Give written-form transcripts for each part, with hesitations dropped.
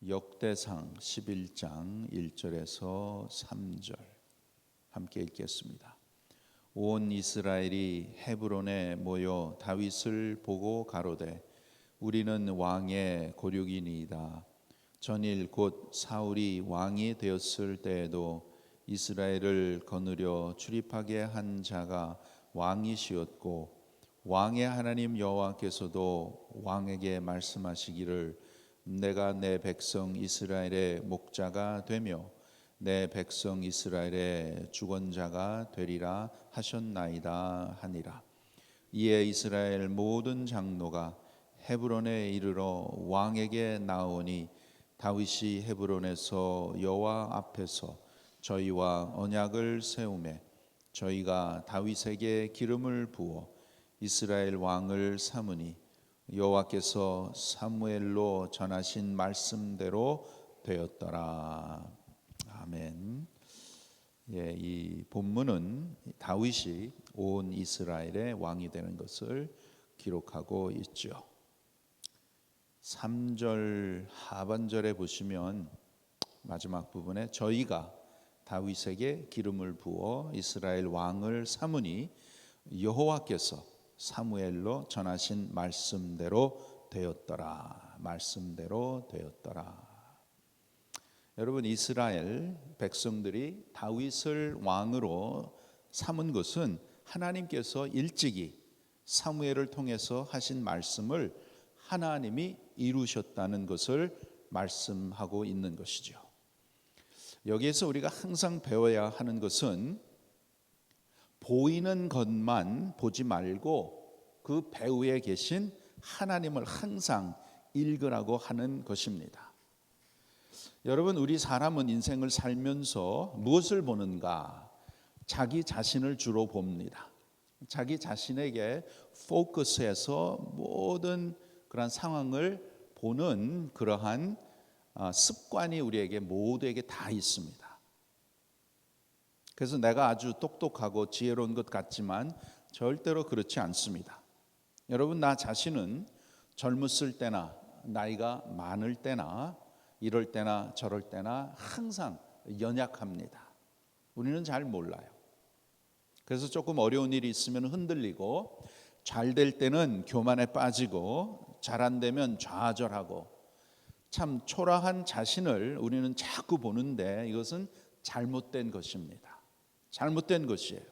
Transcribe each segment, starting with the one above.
역대상 11장 1절에서 3절 함께 읽겠습니다. 온 이스라엘이 헤브론에 모여 다윗을 보고 가로되 우리는 왕의 고륙이니이다. 전일 곧 사울이 왕이 되었을 때에도 이스라엘을 거느려 출입하게 한 자가 왕이시었고 왕의 하나님 여호와께서도 왕에게 말씀하시기를 내가 내 백성 이스라엘의 목자가 되며 내 백성 이스라엘의 주권자가 되리라 하셨나이다 하니라. 이에 이스라엘 모든 장로가 헤브론에 이르러 왕에게 나오니 다윗이 헤브론에서 여호와 앞에서 저희와 언약을 세우매 저희가 다윗에게 기름을 부어 이스라엘 왕을 삼으니 여호와께서 사무엘로 전하신 말씀대로 되었더라. 아멘. 이 본문은 다윗이 온 이스라엘의 왕이 되는 것을 기록하고 있죠. 3절 하반절에 보시면 마지막 부분에 저희가 다윗에게 기름을 부어 이스라엘 왕을 삼으니 여호와께서 사무엘로 전하신 말씀대로 되었더라. 말씀대로 되었더라. 여러분, 이스라엘 백성들이 다윗을 왕으로 삼은 것은 하나님께서 일찍이 사무엘을 통해서 하신 말씀을 하나님이 이루셨다는 것을 말씀하고 있는 것이죠. 여기에서 우리가 항상 배워야 하는 것은 보이는 것만 보지 말고 그 배후에 계신 하나님을 항상 읽으라고 하는 것입니다. 여러분, 우리 사람은 인생을 살면서 무엇을 보는가? 자기 자신을 주로 봅니다. 자기 자신에게 포커스해서 모든 그런 상황을 보는 그러한 습관이 우리에게 모두에게 다 있습니다. 그래서 내가 아주 똑똑하고 지혜로운 것 같지만 절대로 그렇지 않습니다. 여러분, 나 자신은 젊었을 때나 나이가 많을 때나 이럴 때나 저럴 때나 항상 연약합니다. 우리는 잘 몰라요. 그래서 조금 어려운 일이 있으면 흔들리고 잘 될 때는 교만에 빠지고 잘 안 되면 좌절하고 참 초라한 자신을 우리는 자꾸 보는데 이것은 잘못된 것입니다. 잘못된 것이에요.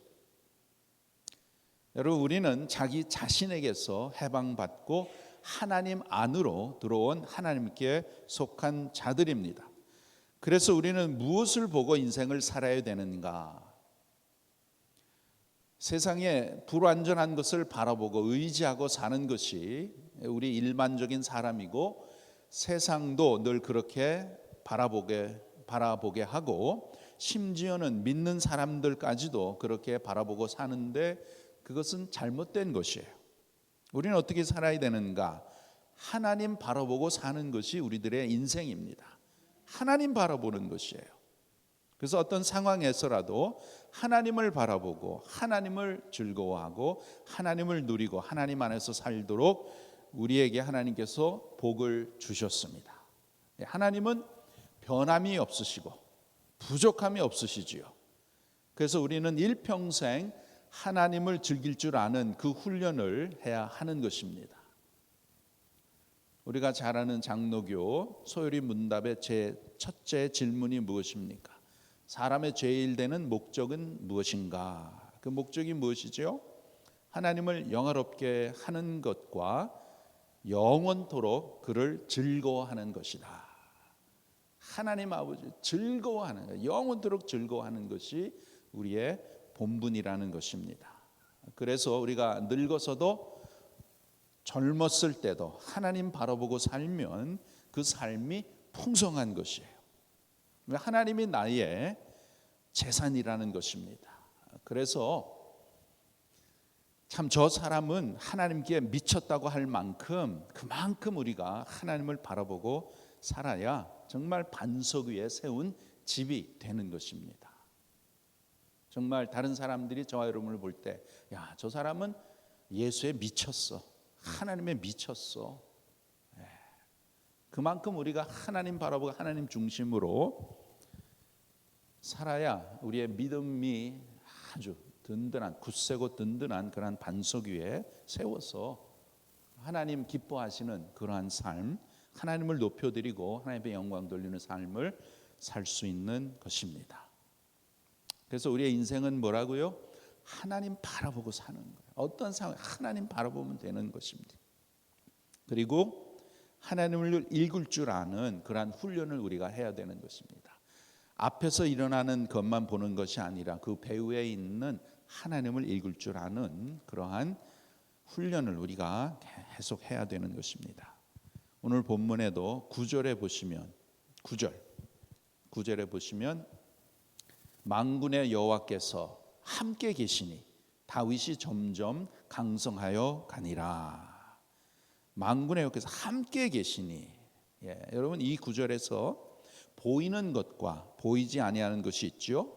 여러분, 우리는 자기 자신에게서 해방받고 하나님 안으로 들어온 하나님께 속한 자들입니다. 그래서 우리는 무엇을 보고 인생을 살아야 되는가? 세상에 불완전한 것을 바라보고 의지하고 사는 것이 우리 일반적인 사람이고 세상도 늘 그렇게 바라보게 하고 심지어는 믿는 사람들까지도 그렇게 바라보고 사는데 그것은 잘못된 것이에요. 우리는 어떻게 살아야 되는가? 하나님 바라보고 사는 것이 우리들의 인생입니다. 하나님 바라보는 것이에요. 그래서 어떤 상황에서라도 하나님을 바라보고 하나님을 즐거워하고 하나님을 누리고 하나님 안에서 살도록 우리에게 하나님께서 복을 주셨습니다. 하나님은 변함이 없으시고 부족함이 없으시지요. 그래서 우리는 일평생 하나님을 즐길 줄 아는 그 훈련을 해야 하는 것입니다. 우리가 잘 아는 장로교 소요리 문답의 제 첫째 질문이 무엇입니까? 사람의 제일 되는 목적은 무엇인가? 그 목적이 무엇이죠? 하나님을 영화롭게 하는 것과 영원토록 그를 즐거워하는 것이다. 하나님 아버지 즐거워하는 것, 영원토록 즐거워하는 것이 우리의 본분이라는 것입니다. 그래서 우리가 늙어서도 젊었을 때도 하나님 바라보고 살면 그 삶이 풍성한 것이에요. 하나님이 나의 재산이라는 것입니다. 그래서 참 저 사람은 하나님께 미쳤다고 할 만큼 그만큼 우리가 하나님을 바라보고 살아야 정말 반석 위에 세운 집이 되는 것입니다. 정말 다른 사람들이 저와 여러분을 볼 때 야, 저 사람은 예수에 미쳤어. 하나님에 미쳤어. 그만큼 우리가 하나님 바라보고 하나님 중심으로 살아야 우리의 믿음이 아주 든든한, 굳세고 든든한 그러한 반석 위에 세워서 하나님 기뻐하시는 그러한 삶, 하나님을 높여드리고 하나님의 영광 돌리는 삶을 살 수 있는 것입니다. 그래서 우리의 인생은 뭐라고요? 하나님 바라보고 사는 거예요. 어떤 상황, 하나님 바라보면 되는 것입니다. 그리고 하나님을 읽을 줄 아는 그러한 훈련을 우리가 해야 되는 것입니다. 앞에서 일어나는 것만 보는 것이 아니라 그 배후에 있는 하나님을 읽을 줄 아는 그러한 훈련을 우리가 계속 해야 되는 것입니다. 오늘 본문에도 9절에 보시면 9절에 보시면 만군의 여호와께서 함께 계시니 다윗이 점점 강성하여 가니라. 만군의 여호와께서 함께 계시니, 여러분 이 9절에서 보이는 것과 보이지 아니하는 것이 있죠.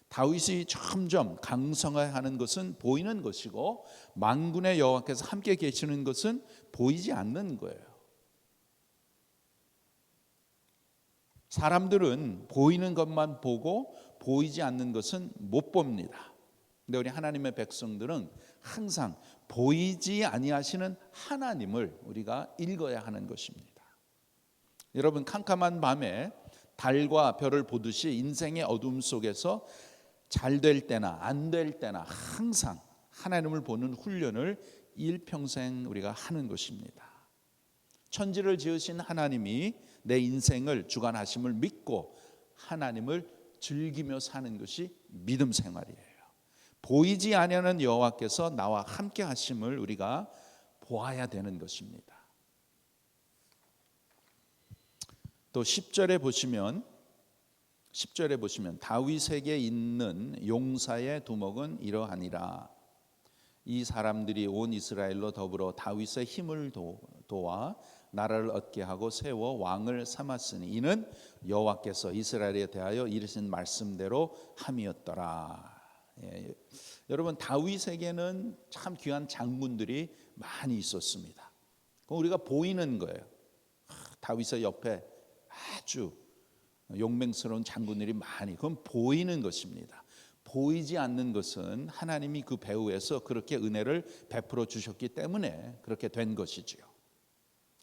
다윗이 점점 강성하는 것은 보이는 것이고 만군의 여호와께서 함께 계시는 것은 보이지 않는 거예요. 사람들은 보이는 것만 보고 보이지 않는 것은 못 봅니다. 근데 우리 하나님의 백성들은 항상 보이지 아니하시는 하나님을 우리가 읽어야 하는 것입니다. 여러분 캄캄한 밤에 달과 별을 보듯이 인생의 어둠 속에서 잘 될 때나 안 될 때나 항상 하나님을 보는 훈련을 일평생 우리가 하는 것입니다. 천지를 지으신 하나님이 내 인생을 주관하심을 믿고 하나님을 즐기며 사는 것이 믿음 생활이에요. 보이지 아니하는 여호와께서 나와 함께 하심을 우리가 보아야 되는 것입니다. 또 10절에 보시면 다윗에게 있는 용사의 두목은 이러하니라. 이 사람들이 온 이스라엘로 더불어 다윗의 힘을 도와 나라를 얻게 하고 세워 왕을 삼았으니 이는 여호와께서 이스라엘에 대하여 이르신 말씀대로 함이었더라. 여러분 다윗에게는 참 귀한 장군들이 많이 있었습니다. 그럼 우리가 보이는 거예요. 다윗의 옆에 아주 용맹스러운 장군들이 많이, 그건 보이는 것입니다. 보이지 않는 것은 하나님이 그 배후에서 그렇게 은혜를 베풀어 주셨기 때문에 그렇게 된 것이지요.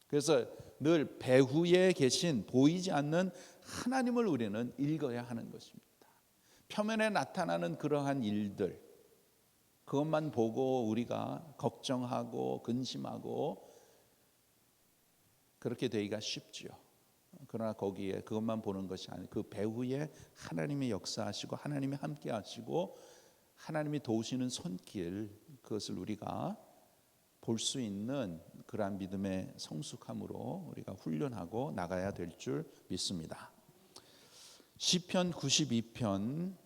그래서 늘 배후에 계신 보이지 않는 하나님을 우리는 읽어야 하는 것입니다. 표면에 나타나는 그러한 일들, 그것만 보고 우리가 걱정하고 근심하고 그렇게 되기가 쉽지요. 그러나 거기에 그것만 보는 것이 아니고 그 배후에 하나님이 역사하시고 하나님이 함께 하시고 하나님이 도우시는 손길, 그것을 우리가 볼 수 있는 그러한 믿음의 성숙함으로 우리가 훈련하고 나가야 될 줄 믿습니다. 시편 92편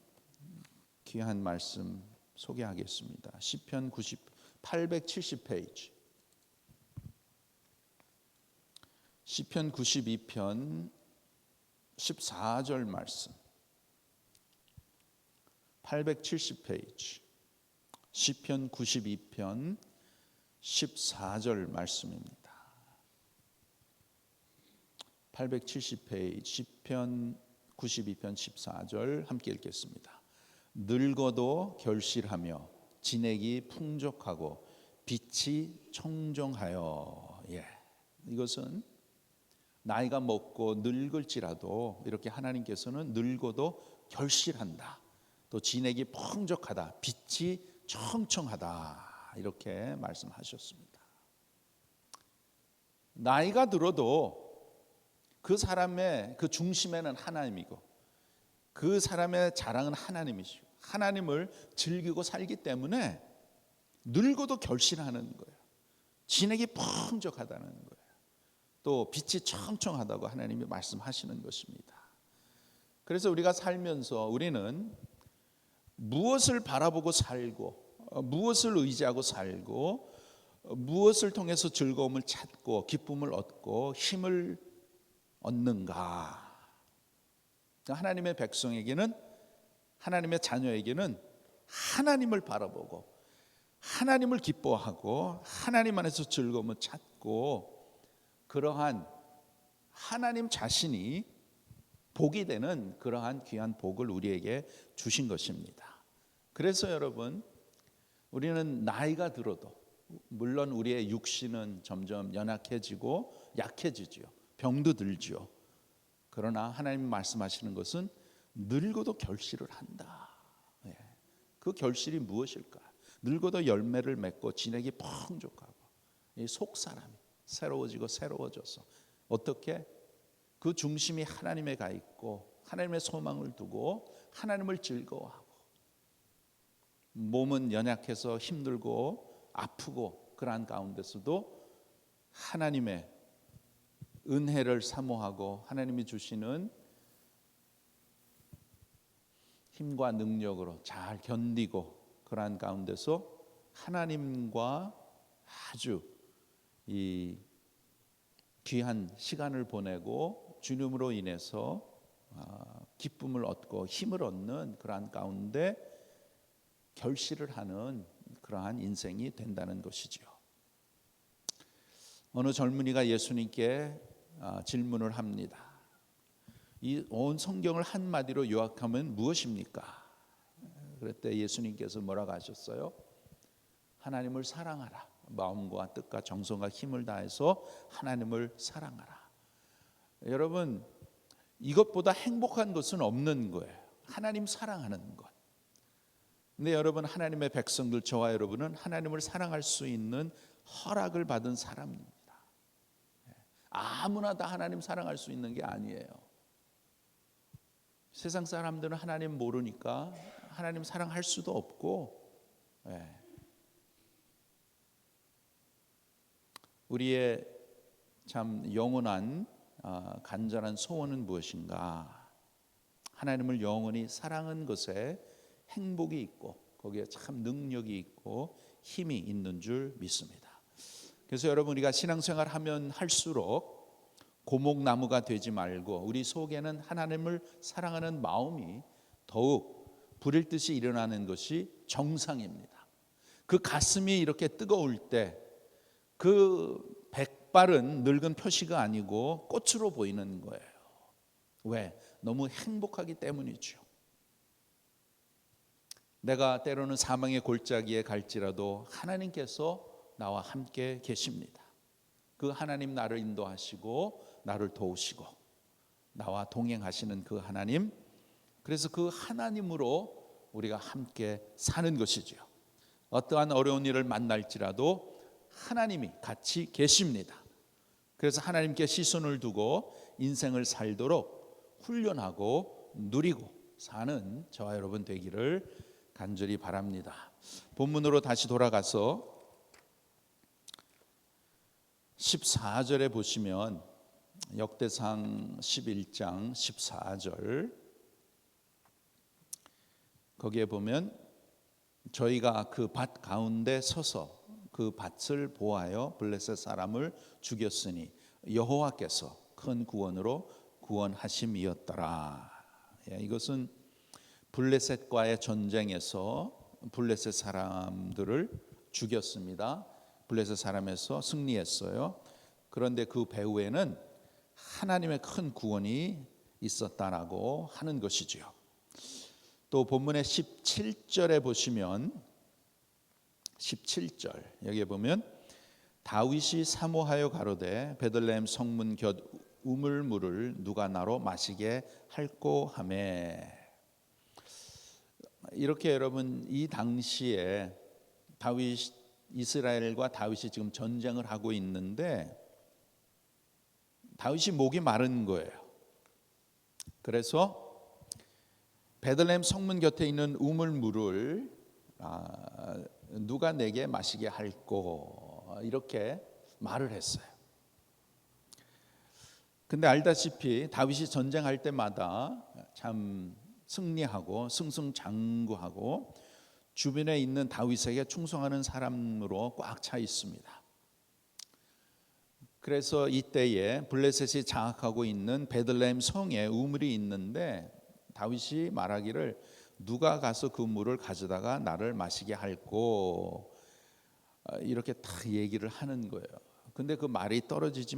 귀한 말씀 소개하겠습니다. 시편 870페이지. 시편 92편 14절 말씀. 870페이지. 시편 92편 14절 말씀입니다. 870페이지 시편 92편 14절 함께 읽겠습니다. 늙어도 결실하며 진액이 풍족하고 빛이 청정하여. 이것은 나이가 먹고 늙을지라도 이렇게 하나님께서는 늙어도 결실한다. 또 진액이 풍족하다. 빛이 청청하다. 이렇게 말씀하셨습니다. 나이가 들어도 그 사람의 그 중심에는 하나님이고 그 사람의 자랑은 하나님이시고 하나님을 즐기고 살기 때문에 늙어도 결실하는 거예요. 진액이 풍족하다는 거예요. 또 빛이 청청하다고 하나님이 말씀하시는 것입니다. 그래서 우리가 살면서 우리는 무엇을 바라보고 살고 무엇을 의지하고 살고 무엇을 통해서 즐거움을 찾고 기쁨을 얻고 힘을 얻는가? 하나님의 백성에게는, 하나님의 자녀에게는 하나님을 바라보고 하나님을 기뻐하고 하나님 안에서 즐거움을 찾고 그러한 하나님 자신이 복이 되는 그러한 귀한 복을 우리에게 주신 것입니다. 그래서 여러분, 우리는 나이가 들어도 물론 우리의 육신은 점점 연약해지고 약해지지요. 병도 들지요. 그러나 하나님 말씀하시는 것은 늙어도 결실을 한다. 그 결실이 무엇일까? 늙어도 열매를 맺고 진액이 풍족하고 이 속사람이 새로워지고 새로워져서 어떻게? 그 중심이 하나님에 가 있고 하나님의 소망을 두고 하나님을 즐거워하고 몸은 연약해서 힘들고 아프고 그러한 가운데서도 하나님의 은혜를 사모하고 하나님이 주시는 힘과 능력으로 잘 견디고 그러한 가운데서 하나님과 아주 이 귀한 시간을 보내고 주님으로 인해서 기쁨을 얻고 힘을 얻는 그러한 가운데 결실을 하는 그러한 인생이 된다는 것이지요. 어느 젊은이가 예수님께 질문을 합니다. 이 온 성경을 한마디로 요약하면 무엇입니까? 그랬더니 예수님께서 뭐라고 하셨어요? 하나님을 사랑하라. 마음과 뜻과 정성과 힘을 다해서 하나님을 사랑하라. 여러분, 이것보다 행복한 것은 없는 거예요. 하나님 사랑하는 것. 근데 여러분, 하나님의 백성들, 저와 여러분은 하나님을 사랑할 수 있는 허락을 받은 사람입니다. 아무나 다 하나님 사랑할 수 있는 게 아니에요. 세상 사람들은 하나님 모르니까 하나님 사랑할 수도 없고, 우리의 참 영원한 간절한 소원은 무엇인가? 하나님을 영원히 사랑하는 것에 행복이 있고 거기에 참 능력이 있고 힘이 있는 줄 믿습니다. 그래서 여러분, 우리가 신앙생활 하면 할수록 고목나무가 되지 말고 우리 속에는 하나님을 사랑하는 마음이 더욱 불일 듯이 일어나는 것이 정상입니다. 그 가슴이 이렇게 뜨거울 때 그 백발은 늙은 표시가 아니고 꽃으로 보이는 거예요. 왜? 너무 행복하기 때문이죠. 내가 때로는 사망의 골짜기에 갈지라도 하나님께서 나와 함께 계십니다. 그 하나님 나를 인도하시고 나를 도우시고 나와 동행하시는 그 하나님, 그래서 그 하나님으로 우리가 함께 사는 것이죠. 어떠한 어려운 일을 만날지라도 하나님이 같이 계십니다. 그래서 하나님께 시선을 두고 인생을 살도록 훈련하고 누리고 사는 저와 여러분 되기를 간절히 바랍니다. 본문으로 다시 돌아가서 14절에 보시면 역대상 11장 14절, 거기에 보면 저희가 그 밭 가운데 서서 그 밭을 보하여 블레셋 사람을 죽였으니 여호와께서 큰 구원으로 구원하심이었더라. 이것은 블레셋과의 전쟁에서 블레셋 사람들을 죽였습니다. 블레셋 사람에서 승리했어요. 그런데 그 배후에는 하나님의 큰 구원이 있었다라고 하는 것이지요. 또 본문의 17절에 보시면 17절 여기에 보면 다윗이 사모하여 가로되 베들레헴 성문 곁 우물물을 누가 나로 마시게 할꼬 하매. 이렇게 여러분, 이 당시에 이스라엘과 다윗이 지금 전쟁을 하고 있는데 다윗이 목이 마른 거예요. 그래서 베들레헴 성문 곁에 있는 우물물을 누가 내게 마시게 할꼬, 이렇게 말을 했어요. 근데 알다시피 다윗이 전쟁할 때마다 참 승리하고 승승장구하고 주변에 있는 다윗에게 충성하는 사람으로 꽉 차 있습니다. 그래서 이때에 블레셋이 장악하고 있는 베들레헴 성에 우물이 있는데 다윗이 말하기를 누가 가서 그 물을 가져다가 나를 마시게 할꼬, 이렇게 다 얘기를 하는 거예요. 근데 그 말이 떨어지지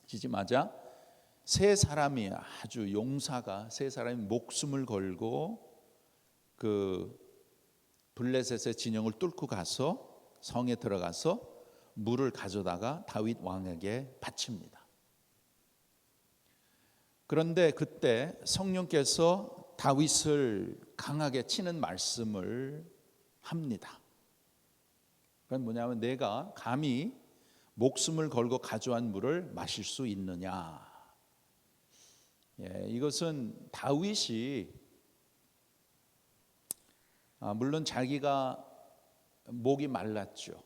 지지마자 세 사람이 아주 용사가 세 사람이 목숨을 걸고 그 블레셋의 진영을 뚫고 가서 성에 들어가서 물을 가져다가 다윗 왕에게 바칩니다. 그런데 그때 성령께서 다윗을 강하게 치는 말씀을 합니다. 그건 뭐냐면 내가 감히 목숨을 걸고 가져온 물을 마실 수 있느냐. 이것은 다윗이 물론 자기가 목이 말랐죠.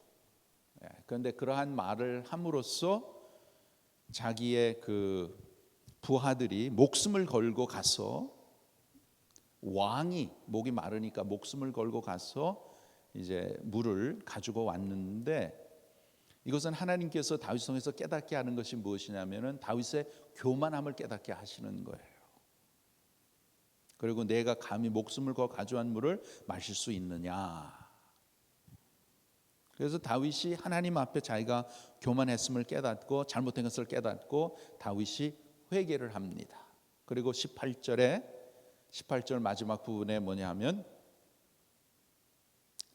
그런데 그러한 말을 함으로써 자기의 그 부하들이 목숨을 걸고 가서 왕이 목이 마르니까 목숨을 걸고 가서 이제 물을 가지고 왔는데 이것은 하나님께서 다윗을 통해서 깨닫게 하는 것이 무엇이냐면은 다윗의 교만함을 깨닫게 하시는 거예요. 그리고 내가 감히 목숨을 걸고 가져온 물을 마실 수 있느냐. 그래서 다윗이 하나님 앞에 자기가 교만했음을 깨닫고 잘못된 것을 깨닫고 다윗이 회개를 합니다. 그리고 18절 마지막 부분에 뭐냐면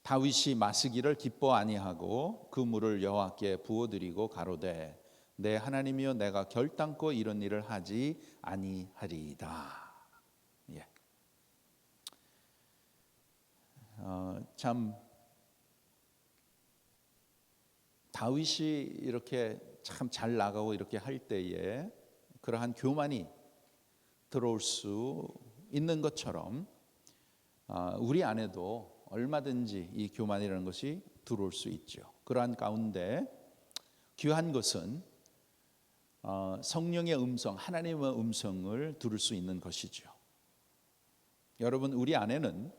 다윗이 마시기를 기뻐 아니하고 그 물을 여호와께 부어드리고 가로되 내 하나님이여 내가 결단코 이런 일을 하지 아니하리이다. 참 다윗이 이렇게 참 잘 나가고 이렇게 할 때에 그러한 교만이 들어올 수 있는 것처럼 우리 안에도 얼마든지 이 교만이라는 것이 들어올 수 있죠. 그러한 가운데 귀한 것은 성령의 음성, 하나님의 음성을 들을 수 있는 것이죠. 여러분, 우리 안에는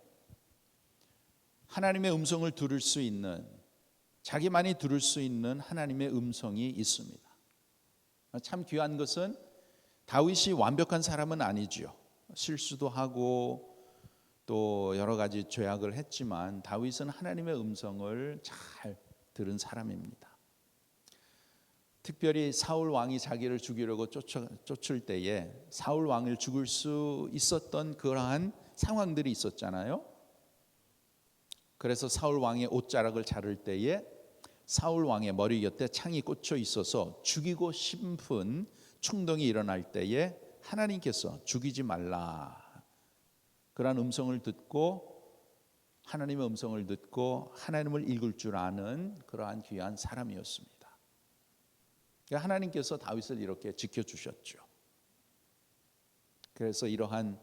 하나님의 음성을 들을 수 있는, 자기만이 들을 수 있는 하나님의 음성이 있습니다. 참 귀한 것은 다윗이 완벽한 사람은 아니죠. 실수도 하고 또 여러 가지 죄악을 했지만 다윗은 하나님의 음성을 잘 들은 사람입니다. 특별히 사울 왕이 자기를 죽이려고 쫓을 때에 사울 왕을 죽일 수 있었던 그러한 상황들이 있었잖아요. 그래서 사울 왕의 옷자락을 자를 때에 사울 왕의 머리 곁에 창이 꽂혀 있어서 죽이고 싶은 충동이 일어날 때에 하나님께서 죽이지 말라. 그러한 음성을 듣고 하나님의 음성을 듣고 하나님을 읽을 줄 아는 그러한 귀한 사람이었습니다. 하나님께서 다윗을 이렇게 지켜주셨죠. 그래서 이러한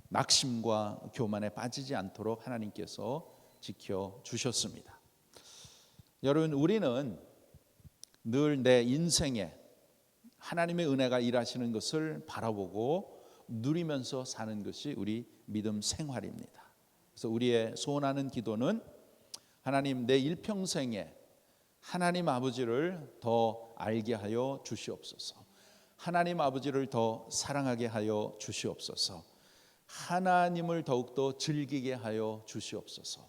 낙심과 교만에 빠지지 않도록 하나님께서 지켜주셨습니다. 여러분, 우리는 늘 내 인생에 하나님의 은혜가 일하시는 것을 바라보고 누리면서 사는 것이 우리 믿음 생활입니다. 그래서 우리의 소원하는 기도는 하나님, 내 일평생에 하나님 아버지를 더 알게 하여 주시옵소서. 하나님 아버지를 더 사랑하게 하여 주시옵소서. 하나님을 더욱더 즐기게 하여 주시옵소서.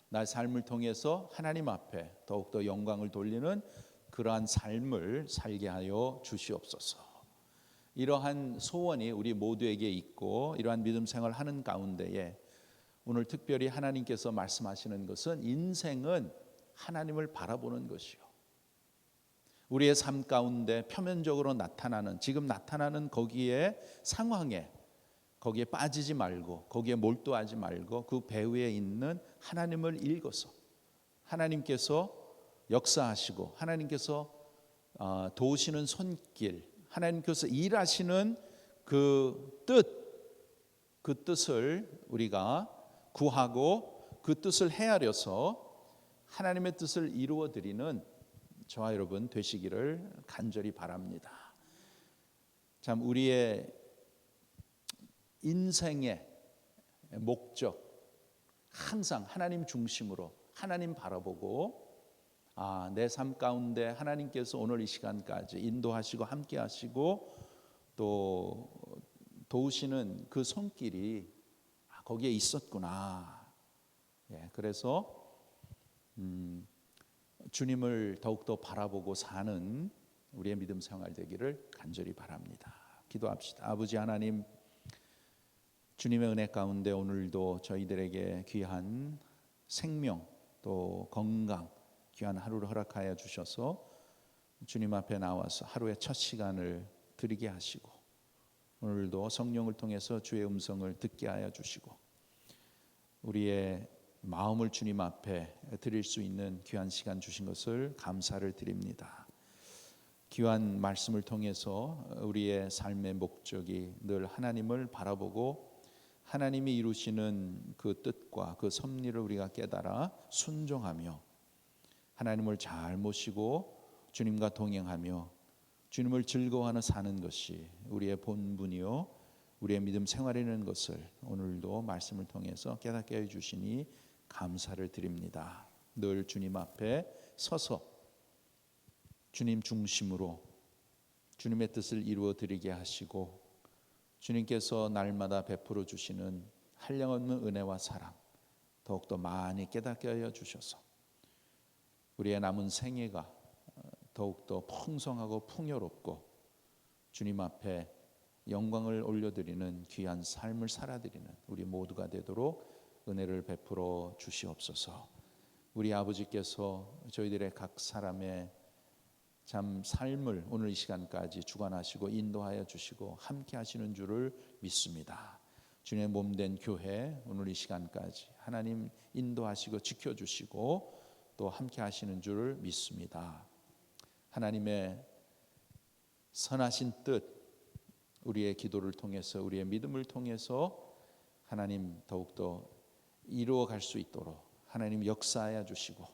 나의 삶을 통해서 하나님 앞에 더욱더 영광을 돌리는 그러한 삶을 살게 하여 주시옵소서. 이러한 소원이 우리 모두에게 있고 이러한 믿음 생활을 하는 가운데에 오늘 특별히 하나님께서 말씀하시는 것은 인생은 하나님을 바라보는 것이요. 우리의 삶 가운데 표면적으로 나타나는 지금 나타나는 거기에 상황에 거기에 빠지지 말고 거기에 몰두하지 말고 그 배후에 있는 하나님을 읽어서 하나님께서 역사하시고 하나님께서 도우시는 손길, 하나님께서 일하시는 그 뜻을 우리가 구하고 그 뜻을 헤아려서 하나님의 뜻을 이루어드리는 저와 여러분 되시기를 간절히 바랍니다. 참 우리의 인생의 목적 항상 하나님 중심으로 하나님 바라보고 내 삶 가운데 하나님께서 오늘 이 시간까지 인도하시고 함께 하시고 또 도우시는 그 손길이 거기에 있었구나. 그래서 주님을 더욱더 바라보고 사는 우리의 믿음 생활 되기를 간절히 바랍니다. 기도합시다. 아버지 하나님, 주님의 은혜 가운데 오늘도 저희들에게 귀한 생명 또 건강, 귀한 하루를 허락하여 주셔서 주님 앞에 나와서 하루의 첫 시간을 드리게 하시고, 오늘도 성령을 통해서 주의 음성을 듣게 하여 주시고, 우리의 마음을 주님 앞에 드릴 수 있는 귀한 시간 주신 것을 감사를 드립니다. 귀한 말씀을 통해서 우리의 삶의 목적이 늘 하나님을 바라보고 하나님이 이루시는 그 뜻과 그 섭리를 우리가 깨달아 순종하며 하나님을 잘 모시고 주님과 동행하며 주님을 즐거워하는 사는 것이 우리의 본분이요 우리의 믿음 생활이라는 것을 오늘도 말씀을 통해서 깨닫게 해주시니 감사를 드립니다. 늘 주님 앞에 서서 주님 중심으로 주님의 뜻을 이루어 드리게 하시고, 주님께서 날마다 베풀어 주시는 한량없는 은혜와 사랑 더욱더 많이 깨닫게 하여 주셔서 우리의 남은 생애가 더욱더 풍성하고 풍요롭고 주님 앞에 영광을 올려드리는 귀한 삶을 살아드리는 우리 모두가 되도록 은혜를 베풀어 주시옵소서. 우리 아버지께서 저희들의 각 사람의 참 삶을 오늘 이 시간까지 주관하시고 인도하여 주시고 함께 하시는 줄을 믿습니다. 주님의 몸된 교회 오늘 이 시간까지 하나님 인도하시고 지켜주시고 또 함께 하시는 줄을 믿습니다. 하나님의 선하신 뜻, 우리의 기도를 통해서 우리의 믿음을 통해서 하나님 더욱더 이루어 갈 수 있도록 하나님 역사하여 주시고,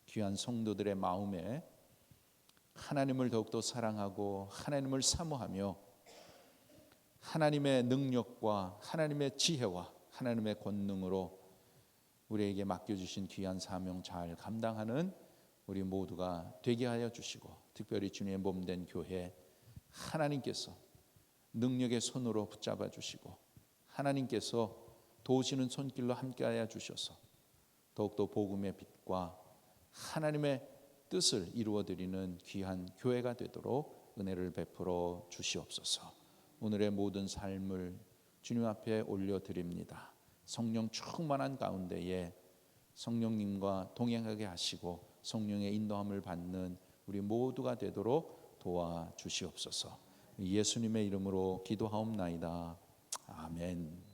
귀한 성도들의 마음에 하나님을 더욱더 사랑하고 하나님을 사모하며 하나님의 능력과 하나님의 지혜와 하나님의 권능으로 우리에게 맡겨주신 귀한 사명 잘 감당하는 우리 모두가 되게 하여 주시고, 특별히 주님의 몸된 교회 하나님께서 능력의 손으로 붙잡아 주시고 하나님께서 도우시는 손길로 함께하여 주셔서 더욱더 복음의 빛과 하나님의 뜻을 이루어드리는 귀한 교회가 되도록 은혜를 베풀어 주시옵소서. 오늘의 모든 삶을 주님 앞에 올려드립니다. 성령 충만한 가운데에 성령님과 동행하게 하시고 성령의 인도함을 받는 우리 모두가 되도록 도와주시옵소서. 예수님의 이름으로 기도하옵나이다. 아멘.